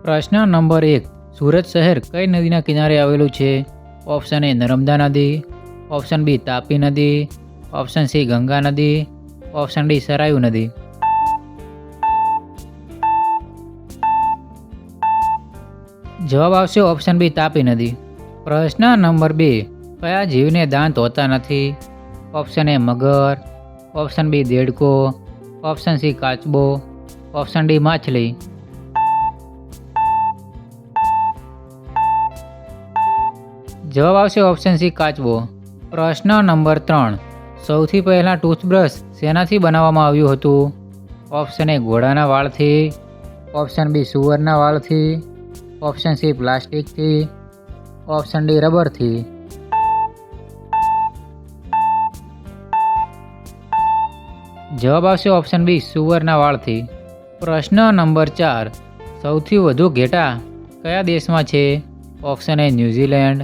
પ્રશ્ન નંબર 1. સુરત શહેર કઈ નદીના કિનારે આવેલું છે? ઓપ્શન એ નર્મદા નદી, ઓપ્શન બી તાપી નદી, ઓપ્શન સી ગંગા નદી, ઓપ્શન ડી સરાયુ નદી. જવાબ આવશે ઓપ્શન બી તાપી નદી. પ્રશ્ન નંબર 2. કયા જીવને દાંત હોતા નથી? ઓપ્શન એ મગર, ઓપ્શન બી દેડકો, ઓપ્શન સી કાચબો, ઓપ્શન ડી માછલી. જવાબ આવશે ઓપ્શન સી કાચબો. પ્રશ્ન નંબર 3. સૌથી પહેલાં ટૂથબ્રશ શેનાથી બનાવવામાં આવ્યું હતું? ઓપ્શન એ ઘોડાના વાળથી, ઓપ્શન બી સુવરના વાળથી, ઓપ્શન સી પ્લાસ્ટિકથી, ઓપ્શન ડી રબરથી. જવાબ આવશે ઓપ્શન બી સુવરના વાળથી. પ્રશ્ન નંબર 4. સૌથી વધુ ઘેટાં કયા દેશમાં છે? Option A New Zealand,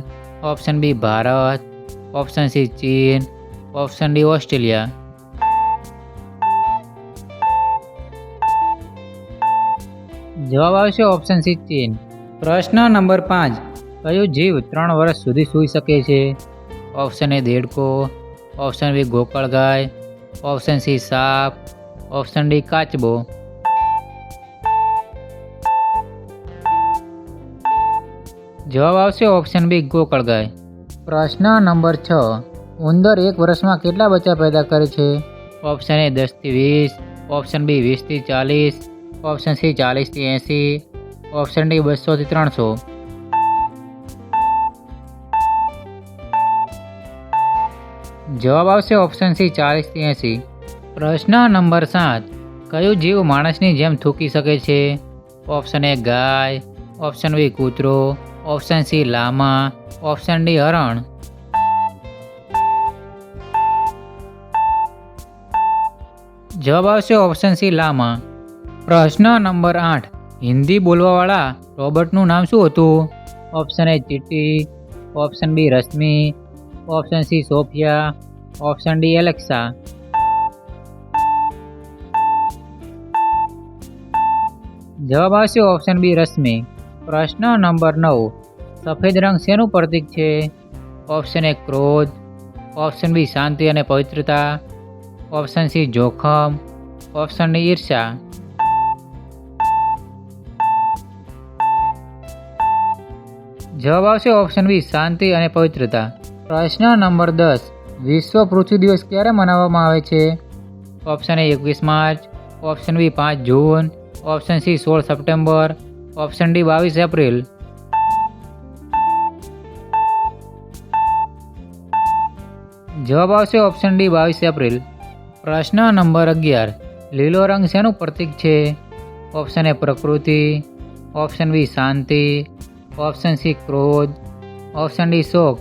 option B Bharat, option C ચીન, ઓપ્શન ડી ઓસ્ટ્રેલિયા. જવાબ આવશે ઓપ્શન સી ચીન. પ્રશ્ન નંબર 5. કયું જીવ 3 વર્ષ સુધી સૂઈ શકે છે? ઓપ્શન એ દેડકો, ઓપ્શન બી ગોકળગાય, ઓપ્શન સી સાપ, ઓપ્શન ડી કાચબો. જવાબ આવશે ઓપ્શન બી ગોકળગાય. પ્રશ્ન નંબર 6. ઉંદર 1 વર્ષમાં કેટલા બચ્ચા પેદા કરે છે? ઓપ્શન એ 10 થી 20, ઓપ્શન બી 20 થી 40, ઓપ્શન સી 40 થી 80, ઓપ્શન ડી 200 થી 300. જવાબ આવશે ઓપ્શન સી 40 થી 80. પ્રશ્ન નંબર 7. કયું જીવ માણસની જેમ થૂંકી શકે છે? ઓપ્શન એ ગાય, ઓપ્શન બી કૂતરો, ઓપ્શન સી લામા, ઓપ્શન ડી હરણ. જવાબ આવશે ઓપ્શન સી લામા. પ્રશ્ન નંબર 8. હિન્દી બોલવાવાળા રોબોટનું નામ શું હતું? Option A Chitti, option B Rashmi, option C Sophia, option D Alexa. જવાબ આવશે ઓપ્શન બી રશ્મિ. પ્રશ્ન નંબર 9. સફેદ રંગ શેનું પ્રતીક છે? ઓપ્શન એ ક્રોધ, ઓપ્શન બી શાંતિ અને પવિત્રતા, ઓપ્શન સી જોખમ, ઓપ્શન ડી ઈર્ષા. જવાબ આવશે ઓપ્શન બી શાંતિ અને પવિત્રતા. પ્રશ્ન નંબર 10. વિશ્વ પૃથ્વી દિવસ ક્યારે મનાવવામાં આવે છે? Option A 21 March, option B 5 June, option C 16 September, option D 22 April. જવાબ આવશે ઓપ્શન ડી 22 એપ્રિલ. પ્રશ્ન નંબર 11. લીલો રંગ શેનું પ્રતીક છે? ઓપ્શન એ પ્રકૃતિ, ઓપ્શન બી શાંતિ, ઓપ્શન સી ક્રોધ, ઓપ્શન ડી શોક.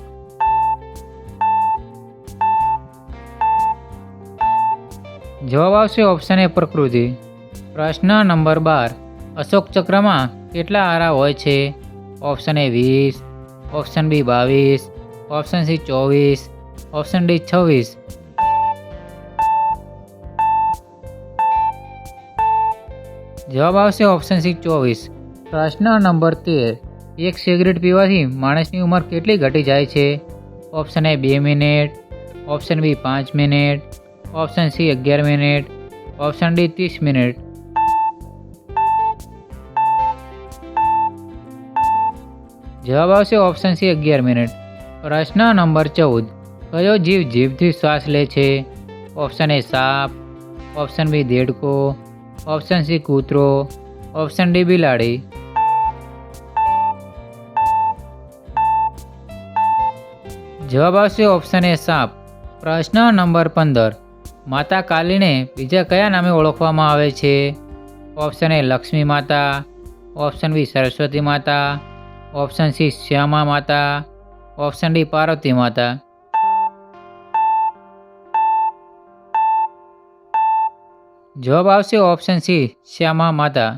જવાબ આવશે ઓપ્શન એ પ્રકૃતિ. પ્રશ્ન નંબર 12. અશોક ચક્રમાં કેટલા આરા હોય છે? Option A 20, option B 22, option C 24, option D 26. જવાબ આવશે ઓપ્શન સી 24. પ્રશ્ન નંબર 13. એક સિગરેટ પીવાથી માણસની ઉંમર કેટલી ઘટી જાય છે? Option A 2 minute, option B 5 minute, option C 11 minute, option D 30 minute. જવાબ આવશે ઓપ્શન સી 11 મિનિટ. પ્રશ્ન નંબર 14. કયો જીવ જીભથી શ્વાસ લે છે? ઓપ્શન એ સાપ, ઓપ્શન બી દેડકો, ઓપ્શન સી કૂતરો, ઓપ્શન ડી બિલાડી. જવાબ આવશે ઓપ્શન એ સાપ. પ્રશ્ન નંબર 15. માતા કાલીને બીજા કયા નામે ઓળખવામાં આવે છે? ઓપ્શન એ લક્ષ્મી માતા, ઓપ્શન બી સરસ્વતી માતા, ઓપ્શન સી શ્યામા માતા, ઓપ્શન ડી પાર્વતી માતા. જવાબ આવશે ઓપ્શન સી શ્યામા માતા.